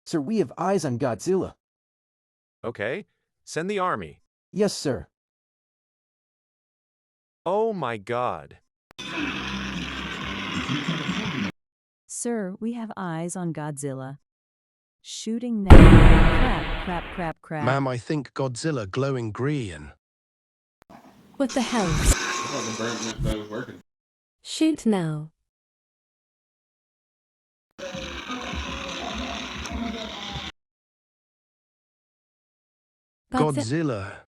Sir, we have eyes on Godzilla. Okay, send the army. Yes, sir. Oh my God. Sir, we have eyes on Godzilla. Shooting now. Crap. Ma'am, I think Godzilla glowing green. What the hell? Shoot now. Godzilla.